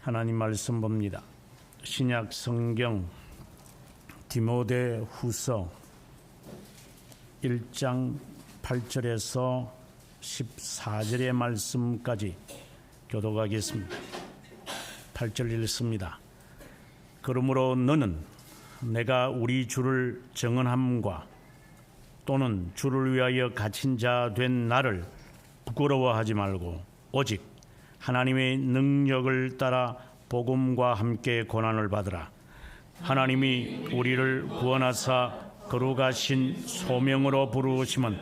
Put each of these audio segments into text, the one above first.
하나님 말씀 봅니다. 신약 성경 디모데 후서 1장 8절에서 14절의 말씀까지 교독하겠습니다. 8절 읽습니다. 그러므로 너는 내가 우리 주를 정언함과 또는 주를 위하여 갇힌 자 된 나를 부끄러워하지 말고 오직 하나님의 능력을 따라 복음과 함께 고난을 받으라. 하나님이 우리를 구원하사 거룩하신 소명으로 부르심은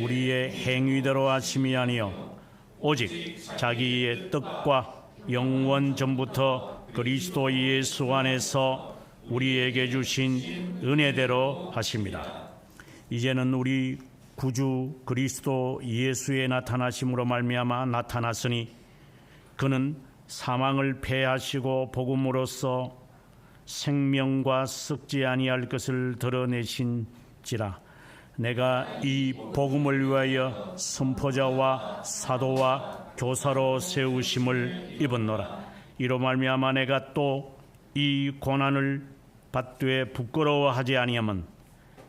우리의 행위대로 하심이 아니요 오직 자기의 뜻과 영원 전부터 그리스도 예수 안에서 우리에게 주신 은혜대로 하심이라. 이제는 우리 구주 그리스도 예수의 나타나심으로 말미암아 나타났으니 그는 사망을 패하시고 복음으로써 생명과 썩지 아니할 것을 드러내신지라. 내가 이 복음을 위하여 선포자와 사도와 교사로 세우심을 입었노라. 이로 말미암아 내가 또 이 고난을 받되 부끄러워하지 아니하면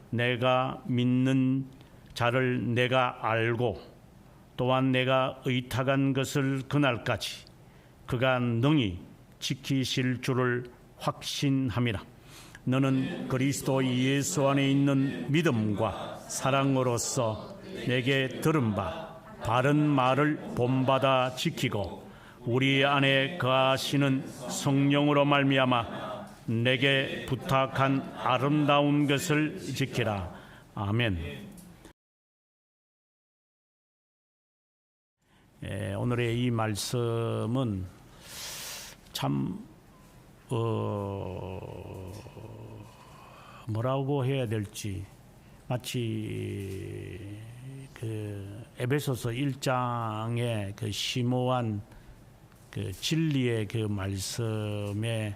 내가 믿는 자를 내가 알고 또한 내가 의탁한 것을 그날까지 그가 능히 지키실 줄을 확신함이라. 너는 그리스도 예수 안에 있는 믿음과 사랑으로서 내게 들은 바 바른 말을 본받아 지키고 우리 안에 거하시는 성령으로 말미암아 내게 부탁한 아름다운 것을 지키라. 아멘. 오늘의 이 말씀은 참 뭐라고 해야 될지 마치 그 에베소서 1장의 그 심오한 그 진리의 그 말씀의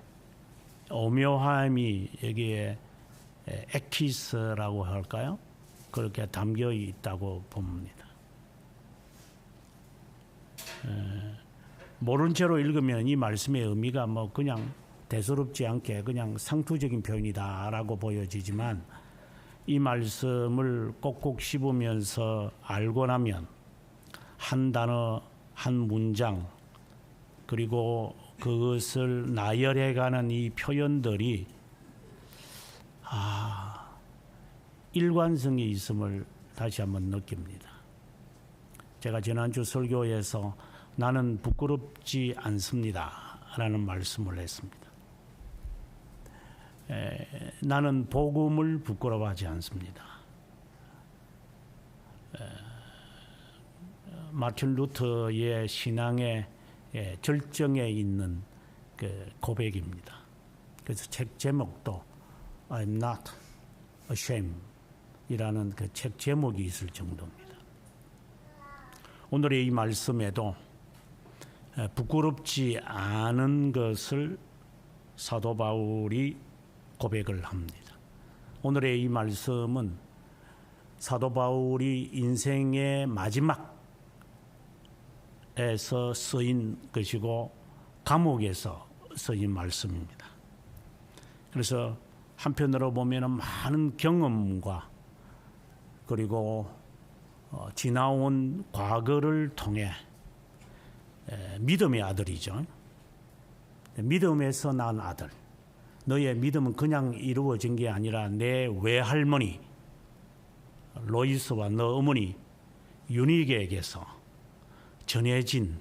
오묘함이 여기에 에키스라고 할까요? 그렇게 담겨 있다고 봅니다. 모른 채로 읽으면 이 말씀의 의미가 뭐 그냥 대수롭지 않게 그냥 상투적인 표현이다라고 보여지지만 이 말씀을 꼭꼭 씹으면서 알고 나면 한 단어, 한 문장 그리고 그것을 나열해가는 이 표현들이 일관성이 있음을 다시 한번 느낍니다. 제가 지난주 설교에서 나는 부끄럽지 않습니다 라는 말씀을 했습니다. 나는 복음을 부끄러워하지 않습니다. 마틴 루터의 신앙의 절정에 있는 그 고백입니다. 그래서 책 제목도 I'm not ashamed 이라는 그 책 제목이 있을 정도입니다. 오늘의 이 말씀에도 부끄럽지 않은 것을 사도 바울이 고백을 합니다. 오늘의 이 말씀은 사도 바울이 인생의 마지막에서 쓰인 것이고 감옥에서 쓰인 말씀입니다. 그래서 한편으로 보면 많은 경험과 그리고 지나온 과거를 통해 믿음의 아들이죠. 믿음에서 난 아들. 너의 믿음은 그냥 이루어진 게 아니라 내 외할머니 로이스와 너 어머니 유니게에게서 전해진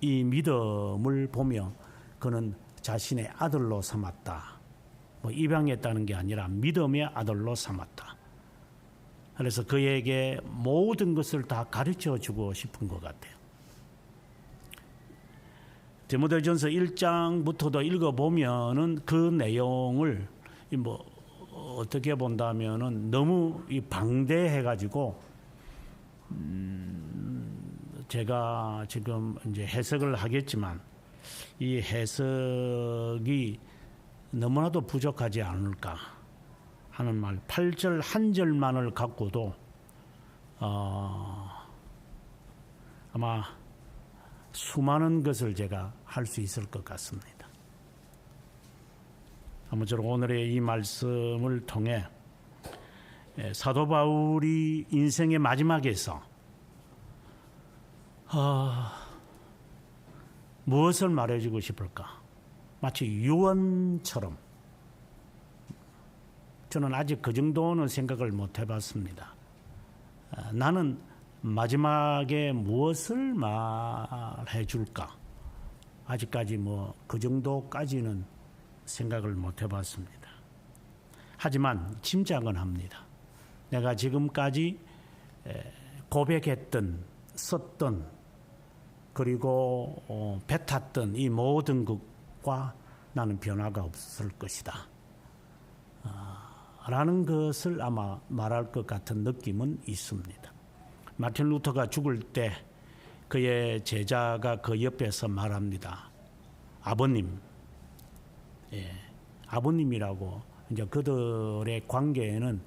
이 믿음을 보며 그는 자신의 아들로 삼았다. 뭐 입양했다는 게 아니라 믿음의 아들로 삼았다. 그래서 그에게 모든 것을 다 가르쳐 주고 싶은 것 같아요. 디모데전서 1장부터도 읽어보면은 그 내용을 뭐 어떻게 본다면은 너무 방대해가지고 제가 지금 이제 해석을 하겠지만 이 해석이 너무나도 부족하지 않을까 하는 말. 8절 한 절만을 갖고도 아마 수많은 것을 제가 할 수 있을 것 같습니다. 아무쪼록 오늘의 이 말씀을 통해 사도 바울이 인생의 마지막에서 무엇을 말해주고 싶을까? 마치 유언처럼. 저는 아직 그 정도는 생각을 못 해봤습니다. 나는 마지막에 무엇을 말해줄까? 아직까지 그 정도까지는 생각을 못 해봤습니다. 하지만 짐작은 합니다. 내가 지금까지 고백했던, 썼던, 그리고 뱉었던 이 모든 것과 나는 변화가 없을 것이다. 라는 것을 아마 말할 것 같은 느낌은 있습니다. 마틴 루터가 죽을 때 그의 제자가 그 옆에서 말합니다. 아버님, 아버님이라고. 이제 그들의 관계에는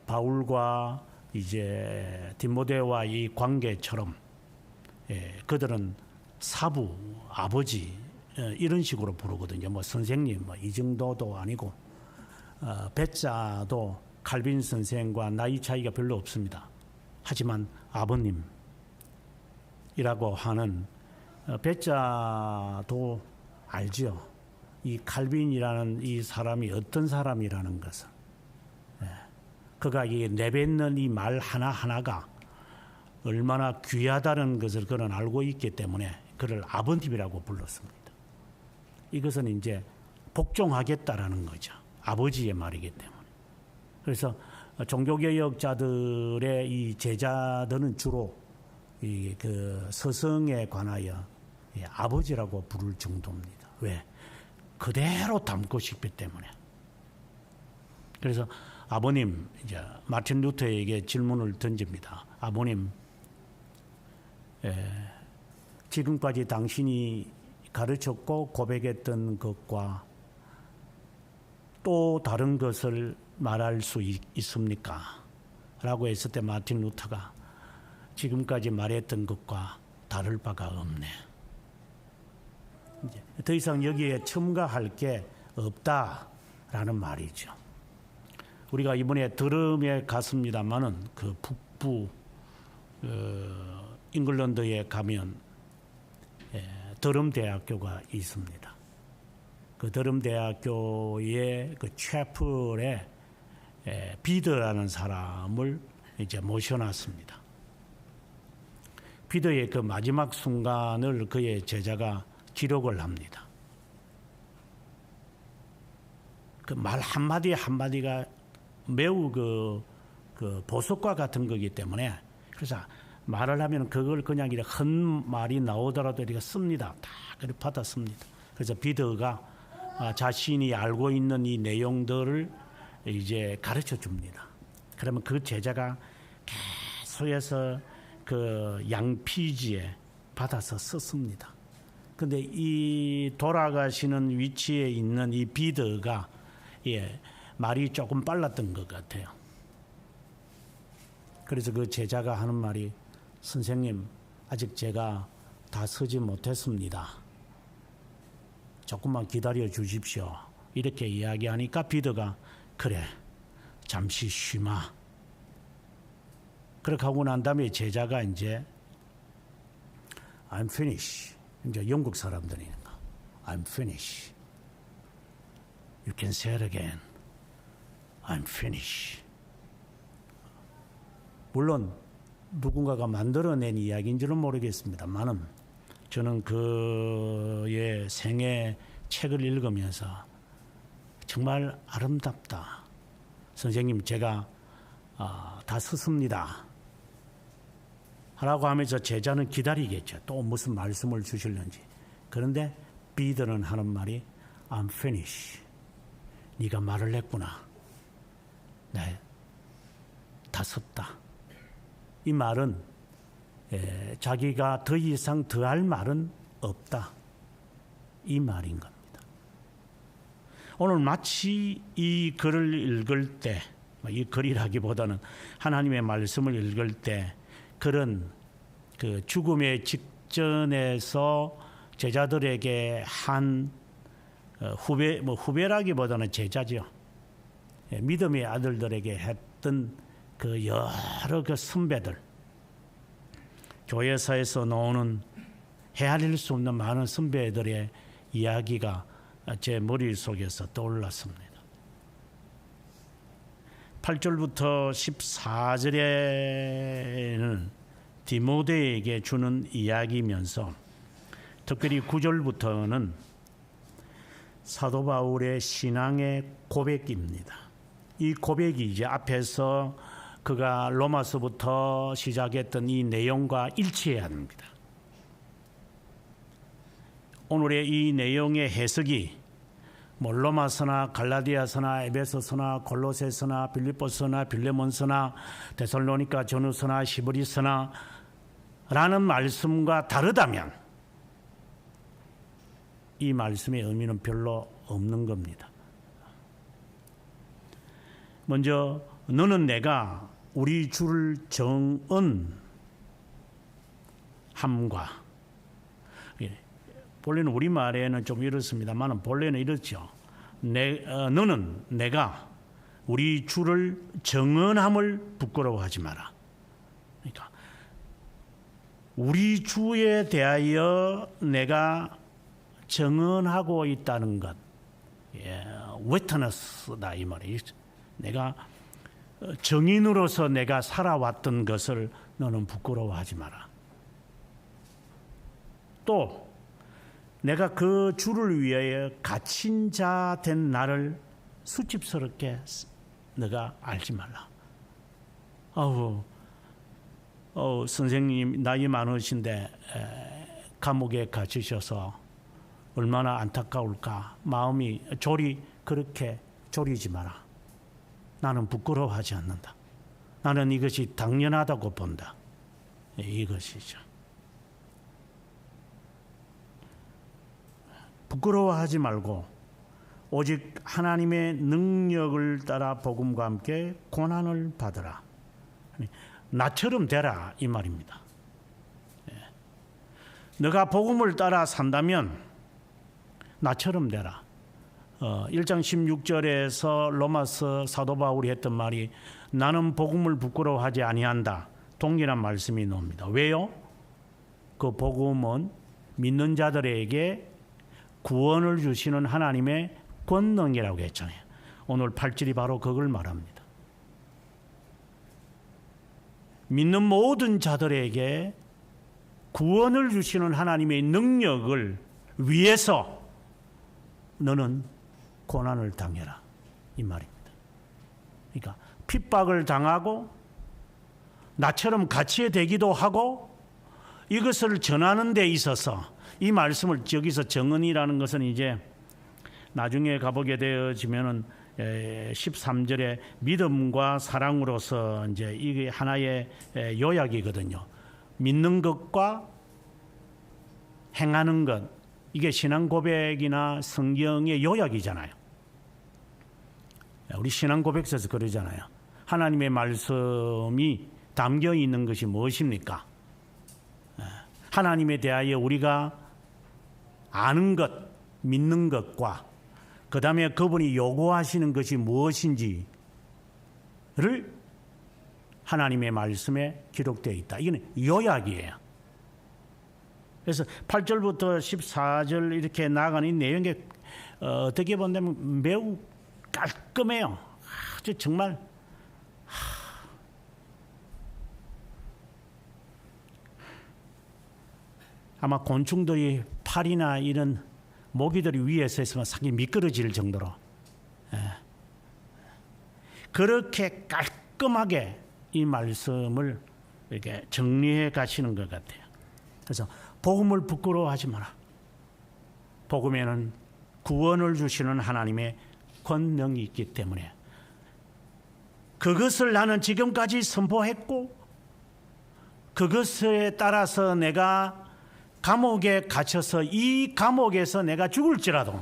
바울과 이제 디모데와 이 관계처럼 그들은 사부, 아버지 이런 식으로 부르거든요. 선생님 이 정도도 아니고 배자도 칼빈 선생과 나이 차이가 별로 없습니다. 하지만 아버님이라고 하는 배자도 알죠. 이 칼빈이라는 이 사람이 어떤 사람이라는 것을, 그가 이 내뱉는 이 말 하나하나가 얼마나 귀하다는 것을 그는 알고 있기 때문에 그를 아버님이라고 불렀습니다. 이것은 이제 복종하겠다라는 거죠. 아버지의 말이기 때문에. 그래서 종교개혁자들의 이 제자들은 주로 그 서성에 관하여 아버지라고 부를 정도입니다. 왜? 그대로 담고 싶기 때문에. 그래서 아버님, 이제 마틴 루터에게 질문을 던집니다. 아버님, 지금까지 당신이 가르쳤고 고백했던 것과 또 다른 것을 말할 수 있습니까? 라고 했을 때 마틴 루터가 지금까지 말했던 것과 다를 바가 없네. 이제 더 이상 여기에 첨가할 게 없다라는 말이죠. 우리가 이번에 드럼에 갔습니다마는 그 북부 잉글랜드에 가면 드럼 대학교가 있습니다. 그 드럼 대학교의 그 채플에 비더라는 사람을 이제 모셔놨습니다. 비더의 그 마지막 순간을 그의 제자가 기록을 합니다. 그 말 한마디 한마디가 매우 그 보석과 같은 거기 때문에, 그래서 말을 하면 그걸 그냥 이렇게 한 말이 나오더라도 이렇게 씁니다. 다 그렇게 받았습니다. 그래서 비더가 자신이 알고 있는 이 내용들을 이제 가르쳐 줍니다. 그러면 그 제자가 계속해서 그 양피지에 받아서 썼습니다. 근데 이 돌아가시는 위치에 있는 이 비더가 말이 조금 빨랐던 것 같아요. 그래서 그 제자가 하는 말이, 선생님, 아직 제가 다 쓰지 못했습니다. 조금만 기다려 주십시오. 이렇게 이야기하니까 비더가, 그래, 잠시 쉬마. 그렇게 하고 난 다음에 제자가 이제 I'm finished. 이제 영국 사람들이니까 I'm finished. You can say it again. I'm finished. 물론 누군가가 만들어낸 이야기인지는 모르겠습니다만은 저는 그의 생애 책을 읽으면서 정말 아름답다. 선생님, 제가 다 썼습니다. 라고 하면서 제자는 기다리겠죠. 또 무슨 말씀을 주실는지. 그런데 비더는 하는 말이 I'm finished. 네가 말을 했구나. 네, 다 썼다. 이 말은 자기가 더 이상 더할 말은 없다. 이 말인 겁니다. 오늘 마치 이 글을 읽을 때, 이 글이라기보다는 하나님의 말씀을 읽을 때 그런 그 죽음에 작전에서 제자들에게 한 후배라기보다는 제자죠. 믿음의 아들들에게 했던 그 여러 그 선배들, 교회사에서 나오는 헤아릴 수 없는 많은 선배들의 이야기가 제 머릿속에서 떠올랐습니다. 8절부터 14절에는 디모데에게 주는 이야기면서 특별히 9절부터는 사도 바울의 신앙의 고백입니다. 이 고백이 이제 앞에서 그가 로마서부터 시작했던 이 내용과 일치해야 합니다. 오늘의 이 내용의 해석이 로마서나 갈라디아서나 에베소서나 골로새서나 빌립보서나 빌레몬서나 데살로니가 전후서나 시브리서나 라는 말씀과 다르다면 이 말씀의 의미는 별로 없는 겁니다. 먼저 너는 내가 우리 주를 정언함과, 본래는 우리말에는 좀 이렇습니다만 본래는 이렇죠. 너는 내가 우리 주를 정언함을 부끄러워하지 마라. 그러니까 우리 주에 대하여 내가 정언하고 있다는 것, 위트너스다 이 말이에요. 내가 정인으로서 내가 살아왔던 것을 너는 부끄러워하지 마라. 또 내가 그 주를 위하여 갇힌 자 된 나를 수치스럽게 너가 알지 말라. 선생님 나이 많으신데 감옥에 갇히셔서 얼마나 안타까울까. 마음이 그렇게 졸이지 마라. 나는 부끄러워하지 않는다. 나는 이것이 당연하다고 본다. 이것이죠. 부끄러워하지 말고 오직 하나님의 능력을 따라 복음과 함께 고난을 받으라. 나처럼 되라 이 말입니다. 너가 복음을 따라 산다면 나처럼 되라. 1장 16절에서 로마서 사도 바울이 했던 말이 나는 복음을 부끄러워하지 아니한다. 동일한 말씀이 나옵니다. 왜요? 그 복음은 믿는 자들에게 구원을 주시는 하나님의 권능이라고 했잖아요. 오늘 8절이 바로 그걸 말합니다. 믿는 모든 자들에게 구원을 주시는 하나님의 능력을 위해서 너는 고난을 당해라 이 말입니다. 그러니까 핍박을 당하고 나처럼 같이 되기도 하고 이것을 전하는 데 있어서 이 말씀을 여기서 정언이라는 것은 이제 나중에 가보게 되어지면은 13절에 믿음과 사랑으로서 이제 이게 하나의 요약이거든요. 믿는 것과 행하는 것, 이게 신앙 고백이나 성경의 요약이잖아요. 우리 신앙 고백서에서 그러잖아요. 하나님의 말씀이 담겨 있는 것이 무엇입니까? 하나님에 대하여 우리가 아는 것, 믿는 것과 그 다음에 그분이 요구하시는 것이 무엇인지를 하나님의 말씀에 기록되어 있다. 이건 요약이에요. 그래서 8절부터 14절 이렇게 나가는 이 내용이 어떻게 본다면 매우 깔끔해요. 아주 정말 아마 곤충들이 팔이나 이런 모기들이 위에서 있으면 상당히 미끄러질 정도로 그렇게 깔끔하게 이 말씀을 이렇게 정리해 가시는 것 같아요. 그래서 복음을 부끄러워하지 마라. 복음에는 구원을 주시는 하나님의 권능이 있기 때문에 그것을 나는 지금까지 선포했고 그것에 따라서 내가 감옥에 갇혀서 이 감옥에서 내가 죽을지라도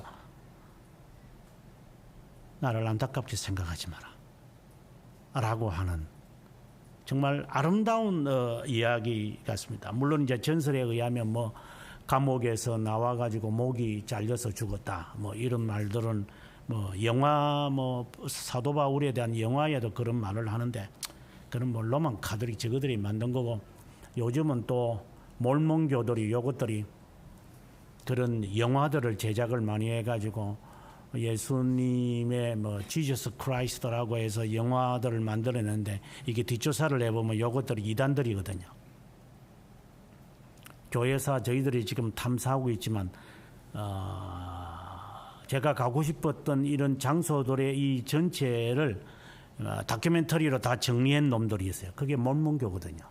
나를 안타깝게 생각하지 마라 라고 하는 정말 아름다운 이야기 같습니다. 물론 이제 전설에 의하면 뭐 감옥에서 나와가지고 목이 잘려서 죽었다, 뭐 이런 말들은 뭐 영화 뭐 사도 바울에 대한 영화에도 그런 말을 하는데 그런 뭐 로만 카톨릭 저거들이 만든 거고, 요즘은 또 몰몬교들이 요것들이 그런 영화들을 제작을 많이 해가지고 예수님의 뭐 지저스 크라이스트라고 해서 영화들을 만들어냈는데 이게 뒷조사를 해보면 요것들이 이단들이거든요. 교회사 저희들이 지금 탐사하고 있지만 제가 가고 싶었던 이런 장소들의 이 전체를 다큐멘터리로 다 정리한 놈들이 있어요. 그게 몰몬교거든요.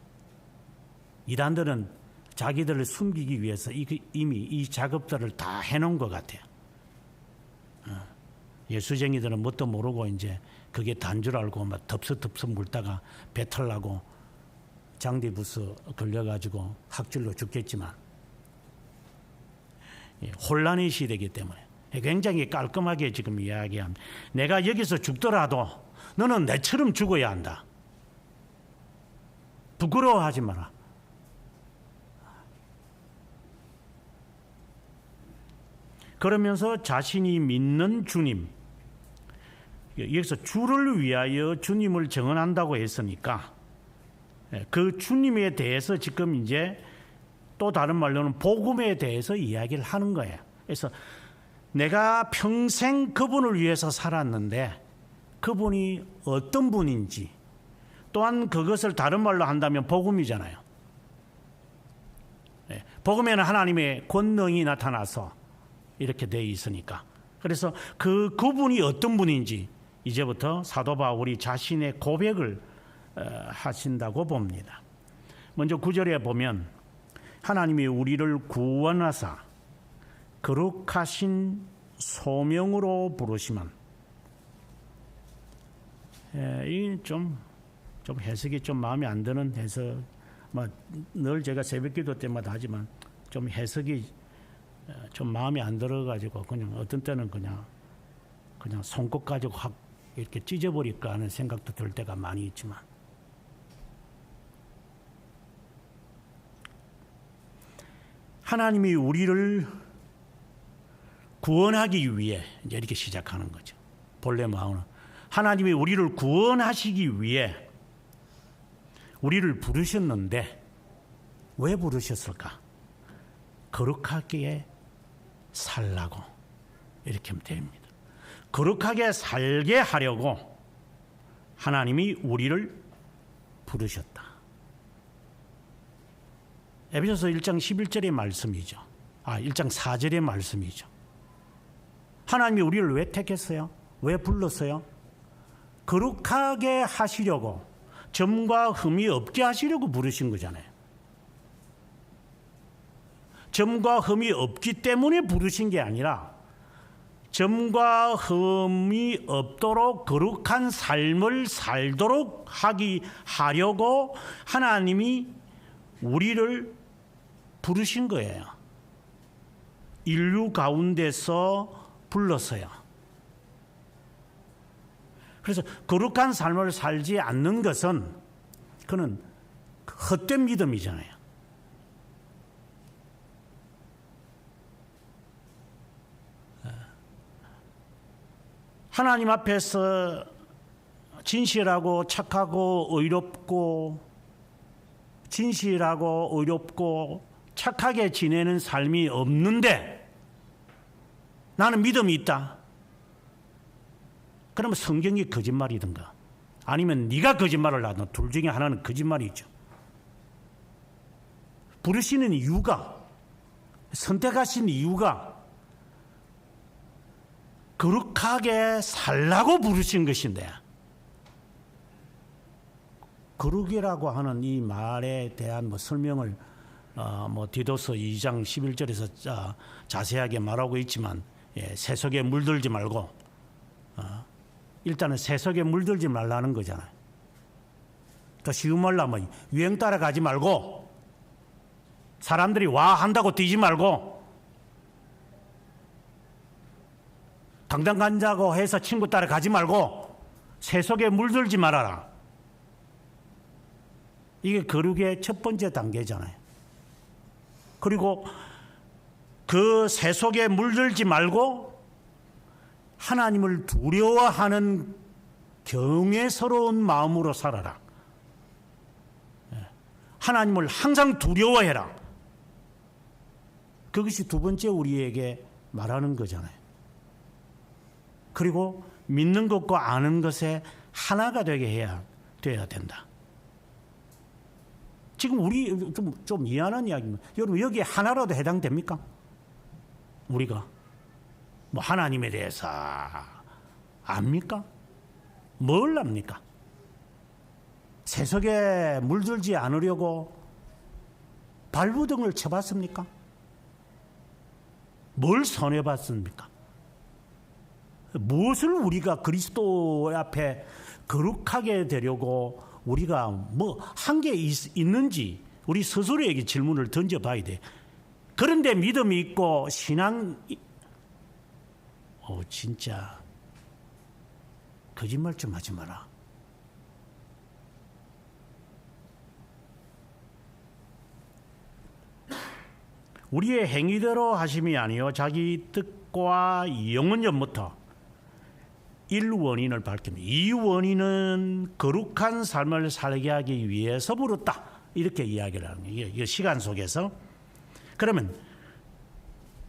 이단들은 자기들을 숨기기 위해서 이미 이 작업들을 다 해놓은 것 같아요. 예수쟁이들은 뭣도 모르고 이제 그게 단 줄 알고 막 덥석덥석 물다가 배탈 나고 장디부스 걸려가지고 학줄로 죽겠지만, 혼란의 시대이기 때문에 굉장히 깔끔하게 지금 이야기합니다. 내가 여기서 죽더라도 너는 내처럼 죽어야 한다. 부끄러워하지 마라. 그러면서 자신이 믿는 주님, 여기서 주를 위하여 주님을 정언한다고 했으니까 그 주님에 대해서 지금 이제 또 다른 말로는 복음에 대해서 이야기를 하는 거예요. 그래서 내가 평생 그분을 위해서 살았는데 그분이 어떤 분인지, 또한 그것을 다른 말로 한다면 복음이잖아요. 복음에는 하나님의 권능이 나타나서 이렇게 되어 있으니까, 그래서 그분이 어떤 분인지 이제부터 사도 바울이 자신의 고백을 하신다고 봅니다. 먼저 9절에 보면 하나님이 우리를 구원하사 거룩하신 소명으로 부르시면, 이 좀 해석이 좀 마음에 안 드는 해석, 늘 제가 새벽기도 때마다 하지만 좀 해석이 좀 마음에 안 들어가지고 그냥 어떤 때는 그냥 손끝 가지고 확 이렇게 찢어버릴까 하는 생각도 들 때가 많이 있지만, 하나님이 우리를 구원하기 위해 이제 이렇게 시작하는 거죠. 본래 마음은 하나님이 우리를 구원하시기 위해 우리를 부르셨는데 왜 부르셨을까? 거룩하게 살라고 이렇게 하면 됩니다. 거룩하게 살게 하려고 하나님이 우리를 부르셨다. 에베소서 1장 11절의 말씀이죠. 1장 4절의 말씀이죠. 하나님이 우리를 왜 택했어요? 왜 불렀어요? 거룩하게 하시려고, 점과 흠이 없게 하시려고 부르신 거잖아요. 점과 흠이 없기 때문에 부르신 게 아니라 점과 흠이 없도록 거룩한 삶을 살도록 하려고 하나님이 우리를 부르신 거예요. 인류 가운데서 불렀어요. 그래서 거룩한 삶을 살지 않는 것은 그는 헛된 믿음이잖아요. 하나님 앞에서 진실하고 착하고 의롭고 착하게 지내는 삶이 없는데 나는 믿음이 있다. 그러면 성경이 거짓말이든가 아니면 네가 거짓말을 하든 둘 중에 하나는 거짓말이죠. 부르시는 이유가, 선택하신 이유가 거룩하게 살라고 부르신 것인데, 거룩이라고 하는 이 말에 대한 설명을 디도서 2장 11절에서 자세하게 말하고 있지만, 세속에 물들지 말고, 일단은 세속에 물들지 말라는 거잖아요. 또 쉬운 말로 하면 유행 따라가지 말고, 사람들이 와 한다고 뛰지 말고, 강당 간다고 해서 친구 따라 가지 말고 세속에 물들지 말아라. 이게 거룩의 첫 번째 단계잖아요. 그리고 그 새 속에 물들지 말고 하나님을 두려워하는 경외스러운 마음으로 살아라. 하나님을 항상 두려워해라. 그것이 두 번째 우리에게 말하는 거잖아요. 그리고 믿는 것과 아는 것에 하나가 돼야 된다. 지금 우리 좀 미안한 이야기입니다. 여러분, 여기에 하나라도 해당됩니까? 우리가 뭐 하나님에 대해서 압니까? 뭘 압니까? 세석에 물들지 않으려고 발부등을 쳐봤습니까? 뭘 선해봤습니까? 무엇을 우리가 그리스도 앞에 거룩하게 되려고 우리가 뭐 한 게 있는지 우리 스스로에게 질문을 던져봐야 돼. 그런데 믿음이 있고 진짜 거짓말 좀 하지 마라. 우리의 행위대로 하심이 아니요 자기 뜻과 영원전부터 1원인을 밝힙니다. 2원인은 거룩한 삶을 살게 하기 위해서 부르다. 이렇게 이야기를 하는 거예요. 이 시간 속에서. 그러면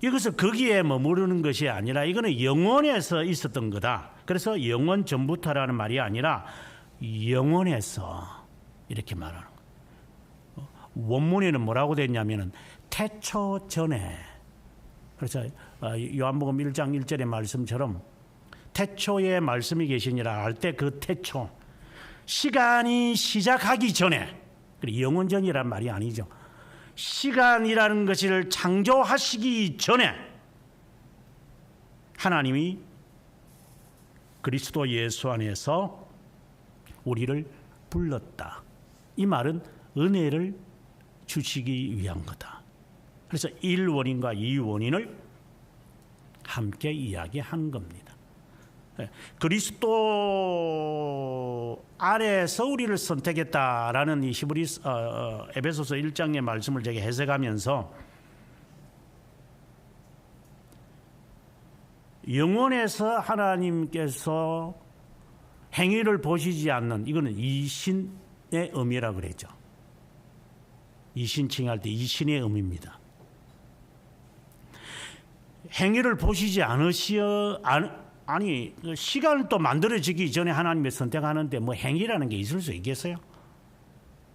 이것을 거기에 머무르는 것이 아니라 이거는 영원에서 있었던 거다. 그래서 영원 전부터라는 말이 아니라 영원에서 이렇게 말하는 거예요. 원문에는 뭐라고 됐냐면은 태초 전에. 그래서 요한복음 1장 1절의 말씀처럼 태초에 말씀이 계시니라 할 때 그 태초, 시간이 시작하기 전에, 영원전이란 말이 아니죠. 시간이라는 것을 창조하시기 전에 하나님이 그리스도 예수 안에서 우리를 불렀다. 이 말은 은혜를 주시기 위한 거다. 그래서 1원인과 2원인을 함께 이야기한 겁니다. 그리스도 안에서 우리를 선택했다라는 이 에베소서 1장의 말씀을 제가 해석하면서 영원에서 하나님께서 행위를 보시지 않는, 이거는 이신의 의미라 그랬죠. 이신 칭할 때 이신의 의미입니다. 행위를 보시지 아니 시간을 또 만들어지기 전에 하나님이 선택하는데 뭐 행위라는 게 있을 수 있겠어요?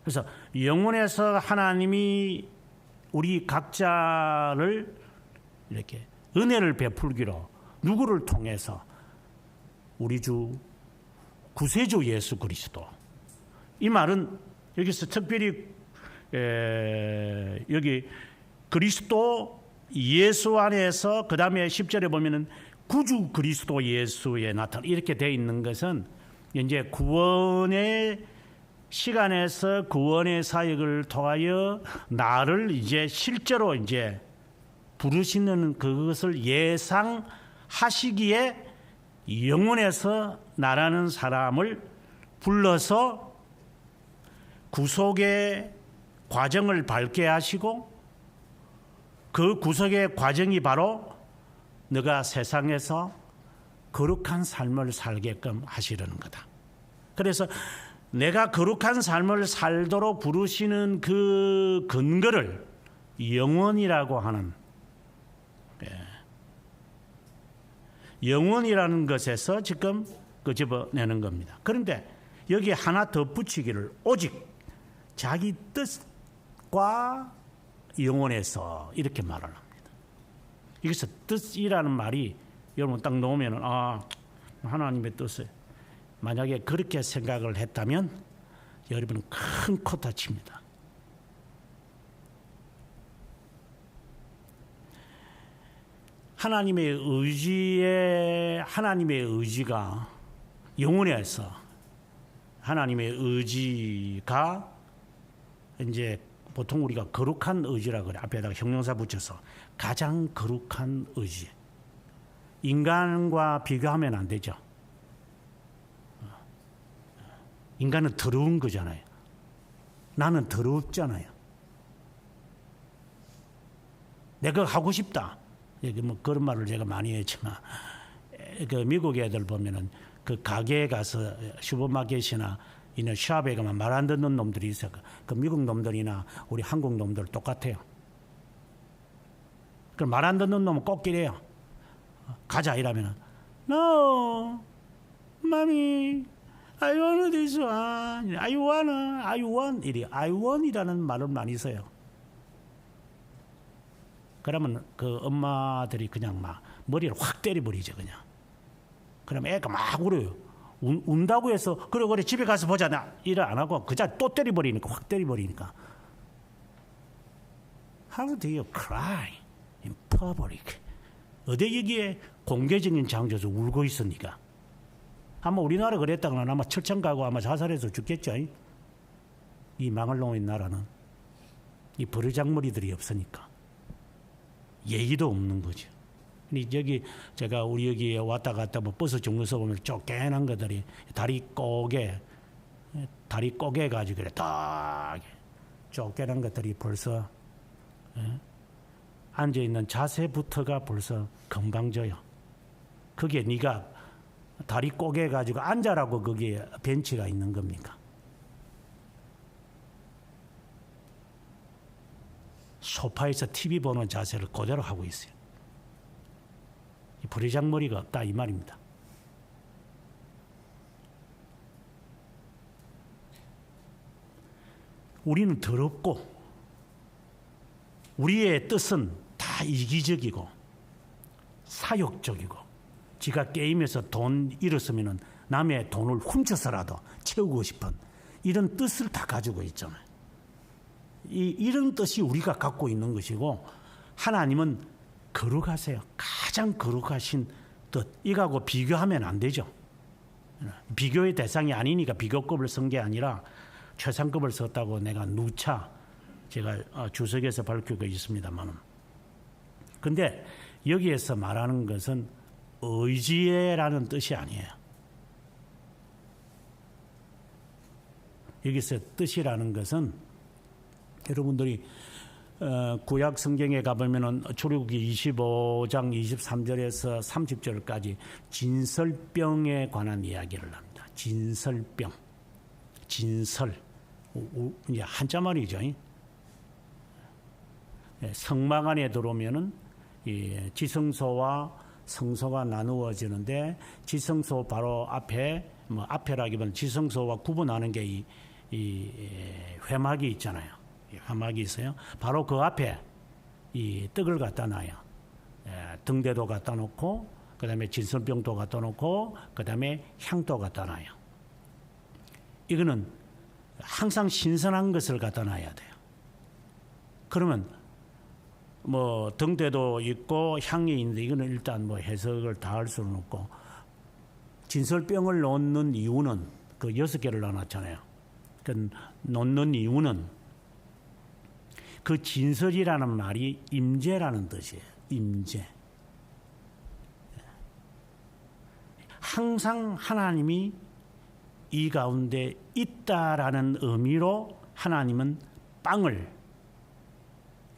그래서 영원에서 하나님이 우리 각자를 이렇게 은혜를 베풀기로 누구를 통해서 우리 주 구세주 예수 그리스도. 이 말은 여기서 특별히 여기 그리스도 예수 안에서 그 다음에 10절에 보면은 구주 그리스도 예수에 나타나 이렇게 되어 있는 것은 이제 구원의 시간에서 구원의 사역을 통하여 나를 이제 실제로 이제 부르시는 그것을 예상하시기에 영원에서 나라는 사람을 불러서 구속의 과정을 밟게 하시고 그 구속의 과정이 바로 너가 세상에서 거룩한 삶을 살게끔 하시려는 거다. 그래서 내가 거룩한 삶을 살도록 부르시는 그 근거를 영원이라고 하는, 영원이라는 것에서 지금 끄집어내는 겁니다. 그런데 여기 하나 더 붙이기를 오직 자기 뜻과 영원에서 이렇게 말을 합니다. 여기서 뜻이라는 말이 여러분 딱 놓으면 하나님의 뜻을 만약에 그렇게 생각을 했다면 여러분은 큰 코 다칩니다. 하나님의 의지가 영원에서 하나님의 의지가 이제 보통 우리가 거룩한 의지라고 그래. 앞에다가 형용사 붙여서 가장 거룩한 의지. 인간과 비교하면 안 되죠. 인간은 더러운 거잖아요. 나는 더럽잖아요. 내가 하고 싶다. 여기 뭐 그런 말을 제가 많이 했지만, 그 미국 애들 보면은 그 가게에 가서 슈퍼마켓이나 이런 샵에 가면 말 안 듣는 놈들이 있어요. 그 미국 놈들이나 우리 한국 놈들 똑같아요. 그럼 말 안 듣는 놈은 꼭 이래요. 가자 이러면은 No, mommy, I want this one. I want 이래. I want이라는 말을 많이 써요. 그러면 그 엄마들이 그냥 막 머리를 확 때려버리죠 그냥. 그러면 애가 막 울어요. 운다고 해서 그래 집에 가서 보자 나 이래 안 하고 그자 또 때려버리니까 확 때려버리니까. How do you cry in public? 어디 여기에 공개적인 장소에서 울고 있으니까. 아마 우리나라 그랬다가는 아마 철창 가고 아마 자살해서 죽겠죠. 이 망을 놓은 나라는 이 버르장머리들이 없으니까 예의도 없는 거죠. 여기 제가 우리 여기에 왔다 갔다 뭐 버스 정류소 보면 쫓겨난 것들이 다리 꼬개 가지고 그래 딱 쫓겨난 것들이 벌써 앉아 있는 자세부터가 벌써 건방져요. 그게 네가 다리 꼬개 가지고 앉아라고 거기에 벤치가 있는 겁니까? 소파에서 TV 보는 자세를 그대로 하고 있어요. 버르장머리가 없다 이 말입니다. 우리는 더럽고 우리의 뜻은 다 이기적이고 사욕적이고 지가 게임에서 돈 잃었으면 남의 돈을 훔쳐서라도 채우고 싶은 이런 뜻을 다 가지고 있잖아요. 이런 뜻이 우리가 갖고 있는 것이고 하나님은 거룩하세요. 가장 거룩하신 뜻. 이거하고 비교하면 안 되죠. 비교의 대상이 아니니까 비교급을 쓴 게 아니라 최상급을 썼다고 내가 누차 제가 주석에서 밝히고 있습니다만, 근데 여기에서 말하는 것은 의지라는 뜻이 아니에요. 여기서 뜻이라는 것은 여러분들이 구약 성경에 가보면은 출애굽기 25장 23절에서 30절까지 진설병에 관한 이야기를 합니다. 진설병, 진설, 이제 한자 말이죠. 성막 안에 들어오면은 지성소와 성소가 나누어지는데 지성소 바로 앞에 앞에라기보다는 지성소와 구분하는 게 이 회막이 있잖아요. 회막이 있어요. 바로 그 앞에 이 떡을 갖다 놔요. 등대도 갖다 놓고 그다음에 진설병도 갖다 놓고 그다음에 향도 갖다 놔요. 이거는 항상 신선한 것을 갖다 놔야 돼요. 그러면 뭐 등대도 있고 향이 있는데 이거는 일단 뭐 해석을 다 할 수는 없고, 진설병을 놓는 이유는 그 6개를 나눴잖아요. 그 놓는 이유는 그 진설이라는 말이 임재라는 뜻이에요. 임재. 항상 하나님이 이 가운데 있다라는 의미로 하나님은 빵을,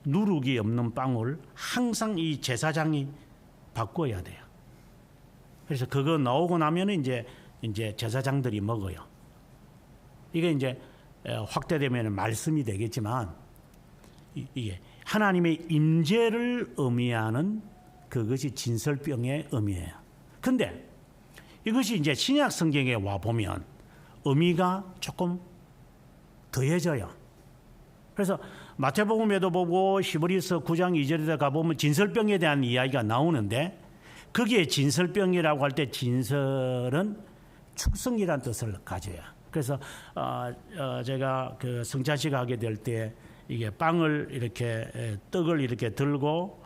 누룩이 없는 빵을 항상 이 제사장이 바꿔야 돼요. 그래서 그거 나오고 나면 이제 제사장들이 먹어요. 이게 이제 확대되면 말씀이 되겠지만 이게 하나님의 임재를 의미하는 그것이 진설병의 의미예요. 근데 이것이 이제 신약 성경에 와 보면 의미가 조금 더해져요. 그래서 마태복음에도 보고 히브리서 9장 2절에 가보면 진설병에 대한 이야기가 나오는데, 거기에 진설병이라고 할 때 진설은 축성이라는 뜻을 가져요. 그래서 제가 그 성찬식 하게 될 때 이게 빵을 이렇게 떡을 이렇게 들고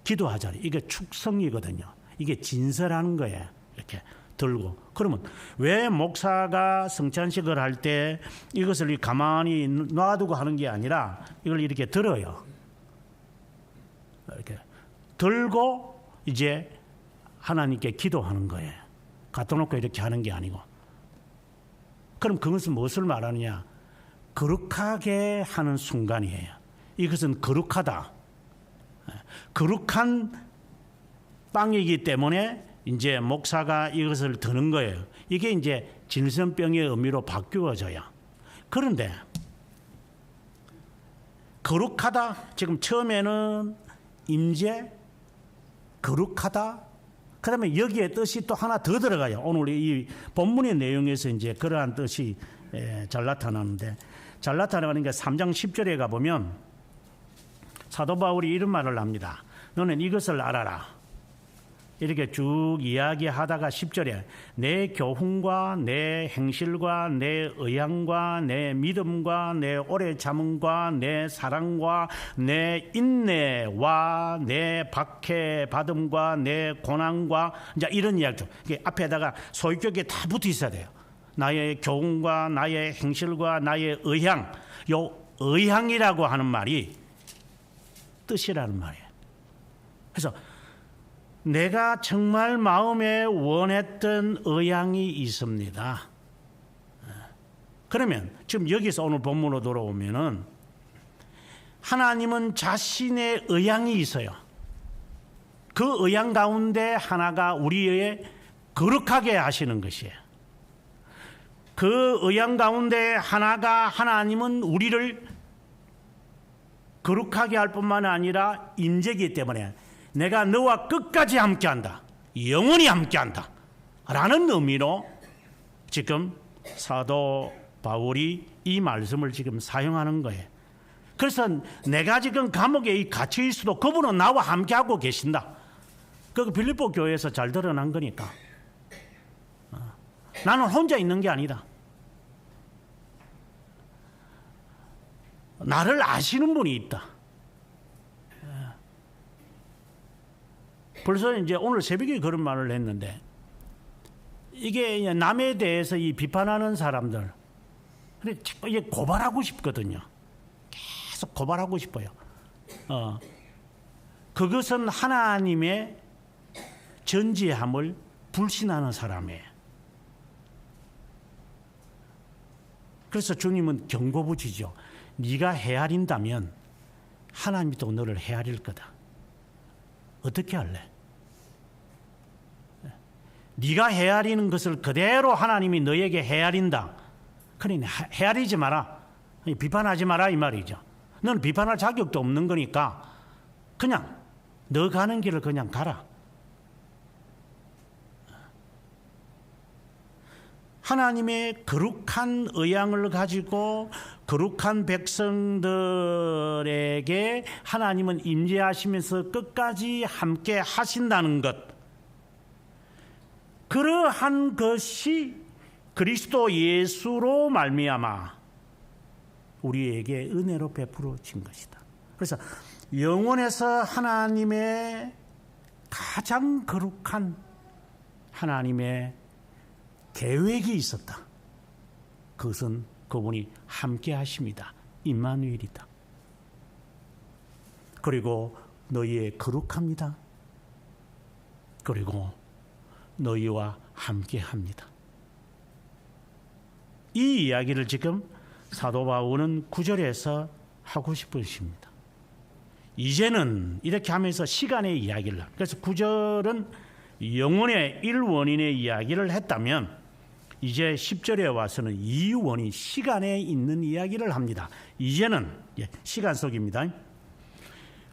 기도하잖아요. 이게 축성이거든요. 이게 진설하는 거예요. 이렇게 들고. 그러면 왜 목사가 성찬식을 할 때 이것을 가만히 놔두고 하는 게 아니라 이걸 이렇게 들어요. 이렇게 들고 이제 하나님께 기도하는 거예요. 갖다 놓고 이렇게 하는 게 아니고. 그럼 그것은 무엇을 말하느냐? 거룩하게 하는 순간이에요. 이것은 거룩하다. 거룩한 빵이기 때문에 이제 목사가 이것을 드는 거예요. 이게 이제 진선병의 의미로 바뀌어져요. 그런데 거룩하다. 지금 처음에는 임재, 거룩하다. 그다음에 여기에 뜻이 또 하나 더 들어가요. 오늘 이 본문의 내용에서 이제 그러한 뜻이 잘 나타나는데, 잘 나타나는 게 3장 10절에 가보면 사도 바울이 이런 말을 합니다. 너는 이것을 알아라. 이렇게 쭉 이야기하다가 10절에 내 교훈과 내 행실과 내 의향과 내 믿음과 내 오래 참음과 내 사랑과 내 인내와 내 박해받음과 내 고난과 이제 이런 이야기죠. 앞에다가 소유격이 다 붙어 있어야 돼요. 나의 교훈과 나의 행실과 나의 의향. 요 의향이라고 하는 말이 뜻이라는 말이에요. 그래서 내가 정말 마음에 원했던 의향이 있습니다. 그러면 지금 여기서 오늘 본문으로 돌아오면은 하나님은 자신의 의향이 있어요. 그 의향 가운데 하나가 우리의 거룩하게 하시는 것이에요. 그 의향 가운데 하나가 하나님은 우리를 거룩하게 할 뿐만 아니라 임재이기 때문에 내가 너와 끝까지 함께한다. 영원히 함께한다. 라는 의미로 지금 사도 바울이 이 말씀을 지금 사용하는 거예요. 그래서 내가 지금 감옥에 갇혀 있어도 그분은 나와 함께하고 계신다. 그 빌립보 교회에서 잘 드러난 거니까. 나는 혼자 있는 게 아니다. 나를 아시는 분이 있다. 벌써 이제 오늘 새벽에 그런 말을 했는데, 이게 남에 대해서 이 비판하는 사람들, 자꾸 이게 고발하고 싶거든요. 계속 고발하고 싶어요. 그것은 하나님의 전지함을 불신하는 사람이에요. 그래서 주님은 경고부지죠. 네가 헤아린다면 하나님이 또 너를 헤아릴 거다. 어떻게 할래? 네가 헤아리는 것을 그대로 하나님이 너에게 헤아린다. 그러니 헤아리지 마라. 비판하지 마라 이 말이죠. 너는 비판할 자격도 없는 거니까 그냥 너 가는 길을 그냥 가라. 하나님의 거룩한 의향을 가지고 거룩한 백성들에게 하나님은 임재하시면서 끝까지 함께 하신다는 것, 그러한 것이 그리스도 예수로 말미암아 우리에게 은혜로 베풀어진 것이다. 그래서 영원에서 하나님의 가장 거룩한 하나님의 계획이 있었다. 그것은 그분이 함께 하십니다. 임마누엘이다. 그리고 너희의 거룩합니다. 그리고 너희와 함께 합니다. 이 이야기를 지금 사도 바울은 9절에서 하고 싶으십니다. 이제는 이렇게 하면서 시간의 이야기를, 그래서 9절은 영원의 일원인의 이야기를 했다면 이제 10절에 와서는 이원인, 시간에 있는 이야기를 합니다. 이제는 시간 속입니다.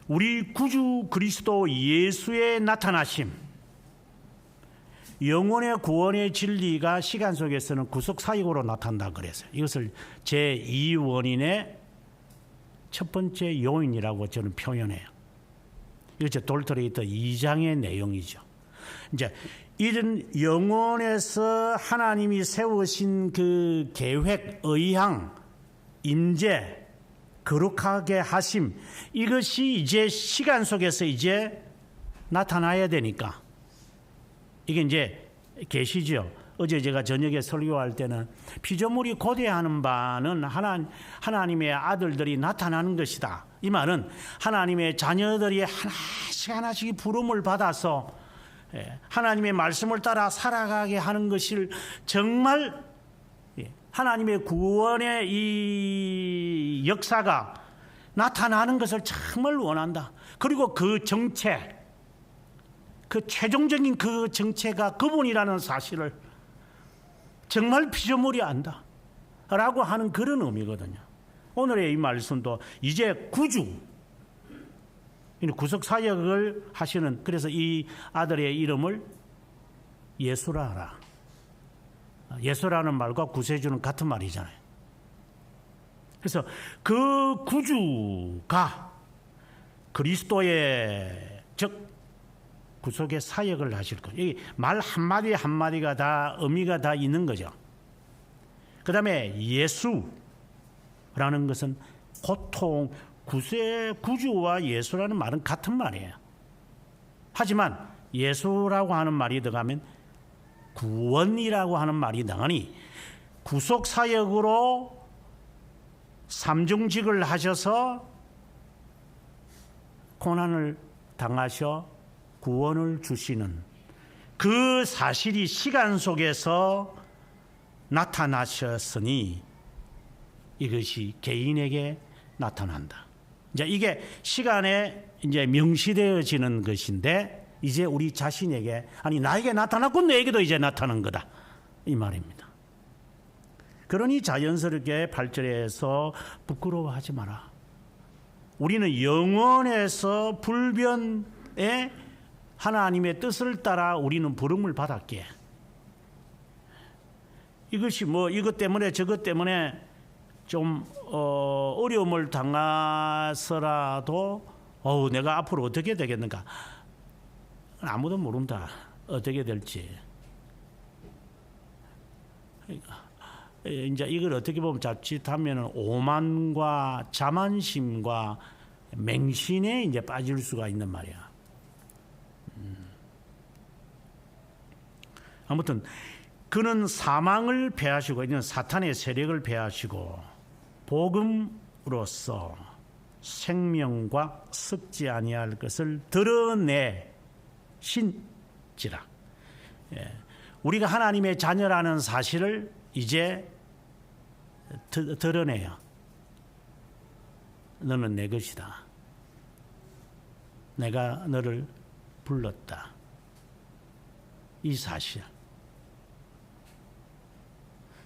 우리 구주 그리스도 예수의 나타나심, 영혼의 구원의 진리가 시간 속에서는 구속 사역으로 나타난다 그래서 이것을 제2원인의 첫 번째 요인이라고 저는 표현해요. 이것이 돌토레이터 2장의 내용이죠. 이제 이런 영원에서 하나님이 세우신 그 계획, 의향, 임재, 거룩하게 하심, 이것이 이제 시간 속에서 이제 나타나야 되니까 이게 이제 계시죠. 어제 제가 저녁에 설교할 때는 피조물이 고대하는 바는 하나님의 아들들이 나타나는 것이다. 이 말은 하나님의 자녀들이 하나씩 하나씩 부름을 받아서 하나님의 말씀을 따라 살아가게 하는 것을 정말 하나님의 구원의 이 역사가 나타나는 것을 정말 원한다. 그리고 그 정체, 그 최종적인 그 정체가 그분이라는 사실을 정말 피조물이 안다 라고 하는 그런 의미거든요. 오늘의 이 말씀도 이제 구주, 구속사역을 하시는, 그래서 이 아들의 이름을 예수라 하라. 예수라는 말과 구세주는 같은 말이잖아요. 그래서 그 구주가 그리스도의, 즉 구속의 사역을 하실 거예요. 말 한마디 한마디가 다 의미가 다 있는 거죠. 그 다음에 예수라는 것은 고통, 구주와 예수라는 말은 같은 말이에요. 하지만 예수라고 하는 말이 들어가면 구원이라고 하는 말이 나가니, 구속사역으로 삼중직을 하셔서 고난을 당하셔 구원을 주시는 그 사실이 시간 속에서 나타나셨으니 이것이 개인에게 나타난다. 이제 이게 시간에 이제 명시되어지는 것인데, 이제 우리 자신에게, 아니 나에게 나타났고 너에게도 이제 나타난 거다 이 말입니다. 그러니 자연스럽게 8절에서 부끄러워하지 마라. 우리는 영원에서 불변의 하나님의 뜻을 따라 우리는 부름을 받았기에, 이것이 뭐 이것 때문에 저것 때문에 좀 어려움을 당하서라도 내가 앞으로 어떻게 되겠는가, 아무도 모른다. 어떻게 될지. 이제 이걸 어떻게 보면 자칫하면 오만과 자만심과 맹신에 이제 빠질 수가 있는 말이야. 아무튼 그는 사망을 패하시고, 이는 사탄의 세력을 패하시고 복음으로써 생명과 썩지 아니할 것을 드러내신지라. 우리가 하나님의 자녀라는 사실을 이제 드러내요. 너는 내 것이다. 내가 너를 불렀다. 이 사실.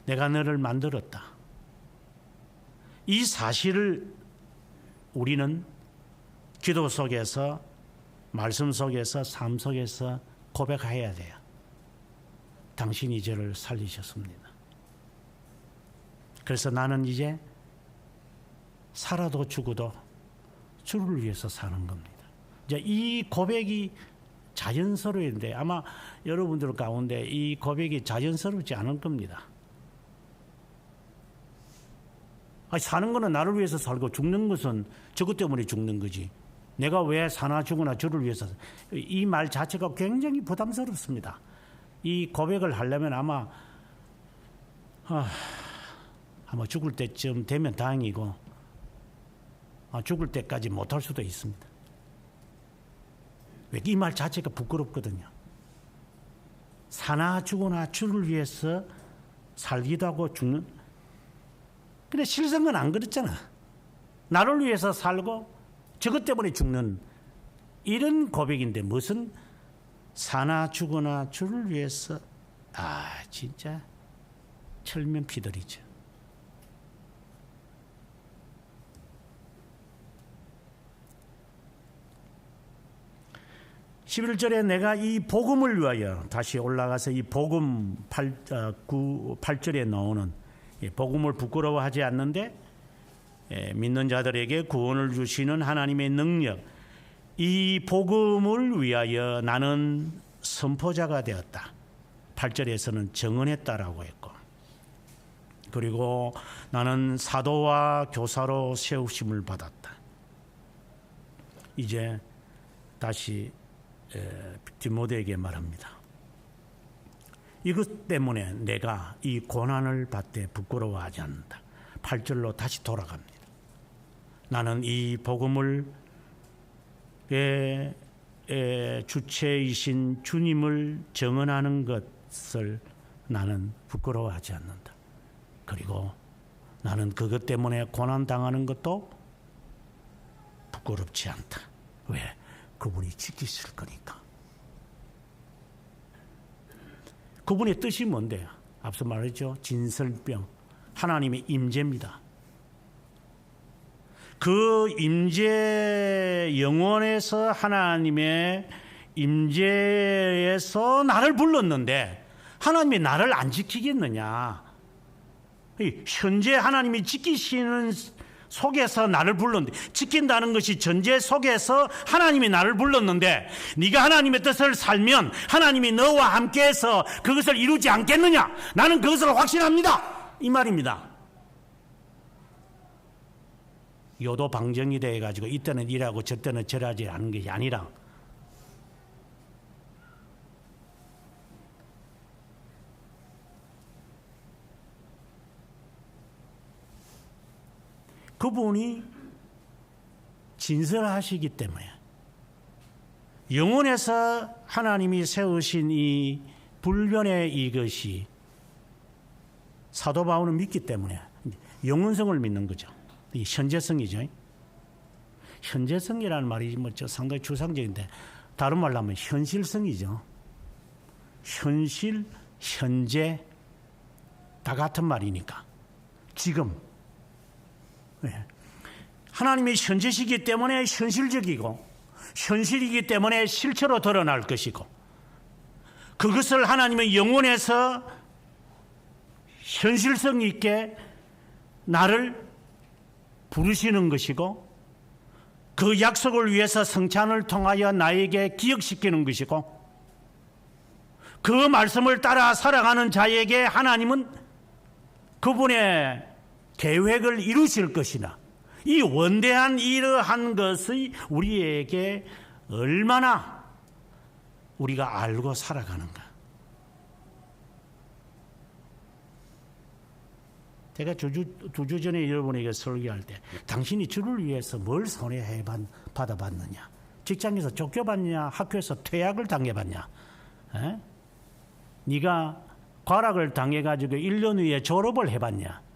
내가 너를 만들었다. 이 사실을 우리는 기도 속에서, 말씀 속에서, 삶 속에서 고백해야 돼요. 당신이 저를 살리셨습니다. 그래서 나는 이제 살아도 죽어도 주를 위해서 사는 겁니다. 이제 이 고백이 자연스러운데, 아마 여러분들 가운데 이 고백이 자연스럽지 않을 겁니다. 사는 거는 나를 위해서 살고, 죽는 것은 저것 때문에 죽는 거지. 내가 왜 사나 죽으나 주를 위해서. 이 말 자체가 굉장히 부담스럽습니다. 이 고백을 하려면 아마 죽을 때쯤 되면 다행이고, 죽을 때까지 못할 수도 있습니다. 왜? 이 말 자체가 부끄럽거든요. 사나 죽으나 주를 위해서 살기도 하고 죽는. 근데 실상은 안 그렇잖아. 나를 위해서 살고 저것 때문에 죽는 이런 고백인데, 무슨 사나 죽으나 주를 위해서. 진짜 철면피들이죠. 11절에 내가 이 복음을 위하여, 다시 올라가서 이 복음 8절에 나오는 복음을 부끄러워하지 않는데 믿는 자들에게 구원을 주시는 하나님의 능력, 이 복음을 위하여 나는 선포자가 되었다. 8절에서는 정언했다라고 했고, 그리고 나는 사도와 교사로 세우심을 받았다. 이제 다시 디모데에게 말합니다. 이것 때문에 내가 이 고난을 받되 부끄러워하지 않는다. 8절로 다시 돌아갑니다. 나는 이 복음을 주체이신 주님을 정언하는 것을 나는 부끄러워하지 않는다. 그리고 나는 그것 때문에 고난당하는 것도 부끄럽지 않다. 왜? 그분이 지키실 거니까. 그분의 뜻이 뭔데요? 앞서 말했죠. 진설병, 하나님의 임재입니다. 그 임재, 영원에서 하나님의 임재에서 나를 불렀는데 하나님이 나를 안 지키겠느냐? 현재 하나님이 지키시는 속에서 나를 불렀는데, 지킨다는 것이 전제 속에서 하나님이 나를 불렀는데 네가 하나님의 뜻을 살면 하나님이 너와 함께해서 그것을 이루지 않겠느냐? 나는 그것을 확신합니다. 이 말입니다. 요도 방정이 돼가지고 이때는 이라고 저때는 저라지 않은 것이 아니라 그분이 진설하시기 때문에 영혼에서 하나님이 세우신 이 불변의 이것이 사도 바울은 믿기 때문에 영혼성을 믿는 거죠. 이 현재성이죠. 현재성이라는 말이 상당히 추상적인데 다른 말로 하면 현실성이죠. 현실, 현재 다 같은 말이니까 지금. 네. 하나님의 현재시기 때문에 현실적이고 현실이기 때문에 실체로 드러날 것이고 그것을 하나님의 영혼에서 현실성 있게 나를 부르시는 것이고 그 약속을 위해서 성찬을 통하여 나에게 기억시키는 것이고 그 말씀을 따라 살아가는 자에게 하나님은 그분의 계획을 이루실 것이나 이 원대한 이러한 것이 우리에게 얼마나 우리가 알고 살아가는가. 제가 두 주 전에 여러분에게 설교할 때 당신이 주를 위해서 뭘 손해 받아봤느냐, 직장에서 쫓겨봤냐, 학교에서 퇴학을 당해봤냐, 네가 과락을 당해가지고 1년 후에 졸업을 해봤냐.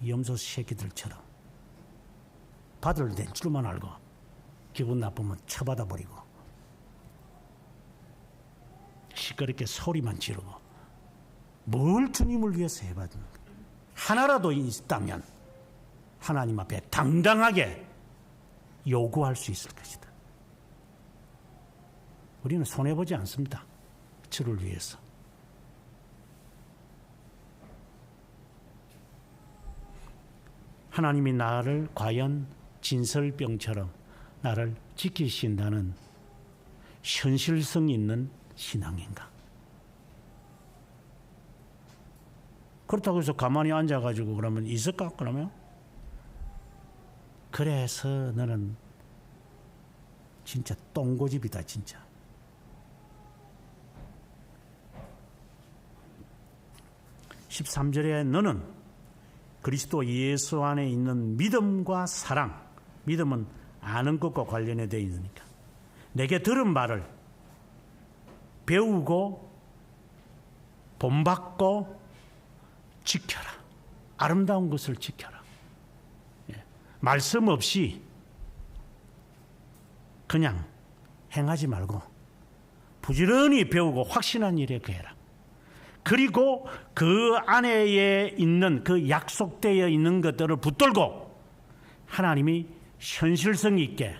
염소 새끼들처럼 받을 된 줄만 알고 기분 나쁘면 쳐받아 버리고 시끄럽게 소리만 지르고 뭘 주님을 위해서 해봤는가. 하나라도 있다면 하나님 앞에 당당하게 요구할 수 있을 것이다. 우리는 손해보지 않습니다. 주를 위해서. 하나님이 나를 과연 진설병처럼 나를 지키신다는 현실성 있는 신앙인가? 그렇다고 해서 가만히 앉아가지고 그러면 있을까? 그러면? 그래서 너는 진짜 똥고집이다, 진짜. (13절에) 너는 그리스도 예수 안에 있는 믿음과 사랑, 믿음은 아는 것과 관련해 되어 있으니까 내게 들은 말을 배우고 본받고 지켜라. 아름다운 것을 지켜라. 말씀 없이 그냥 행하지 말고 부지런히 배우고 확신한 일에 그해라. 그리고 그 안에 있는 그 약속되어 있는 것들을 붙들고 하나님이 현실성 있게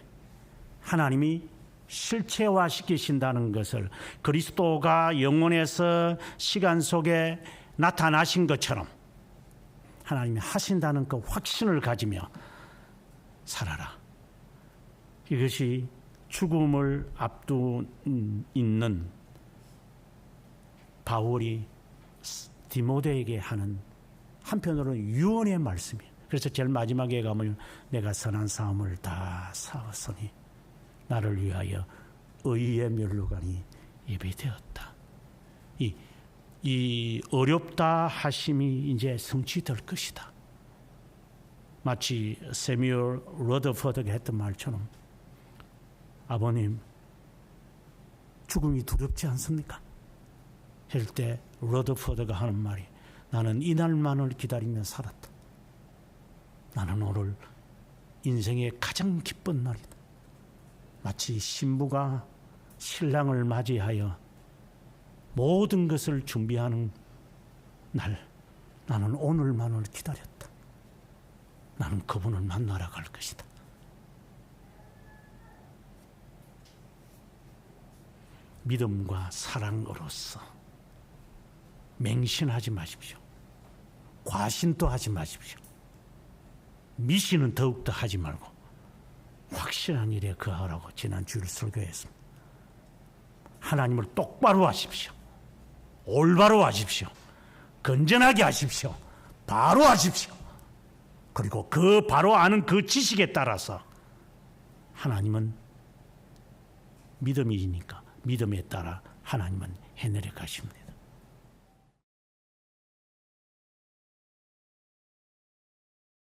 하나님이 실체화시키신다는 것을 그리스도가 영혼에서 시간 속에 나타나신 것처럼 하나님이 하신다는 그 확신을 가지며 살아라. 이것이 죽음을 앞두고 있는 바울이 디모데에게 하는 한편으로는 유언의 말씀이에요. 그래서 제일 마지막에 가면 내가 선한 싸움을 다 싸웠으니 나를 위하여 의의 면류관이 예비되었다. 이 어렵다 하심이 이제 성취될 것이다. 마치 세뮤얼 러더퍼드가 했던 말처럼 아버님 죽음이 두렵지 않습니까? 할 때 러더퍼드가 하는 말이 나는 이날만을 기다리며 살았다. 나는 오늘 인생의 가장 기쁜 날이다. 마치 신부가 신랑을 맞이하여 모든 것을 준비하는 날, 나는 오늘만을 기다렸다. 나는 그분을 만나러 갈 것이다. 믿음과 사랑으로서 맹신하지 마십시오. 과신도 하지 마십시오. 미신은 더욱더 하지 말고 확실한 일에 거하라고 지난 주일 설교했습니다. 하나님을 똑바로 하십시오. 올바로 하십시오. 건전하게 하십시오. 바로 하십시오. 그리고 그 바로 아는 그 지식에 따라서 하나님은 믿음이니까 믿음에 따라 하나님은 해내려 가십니다.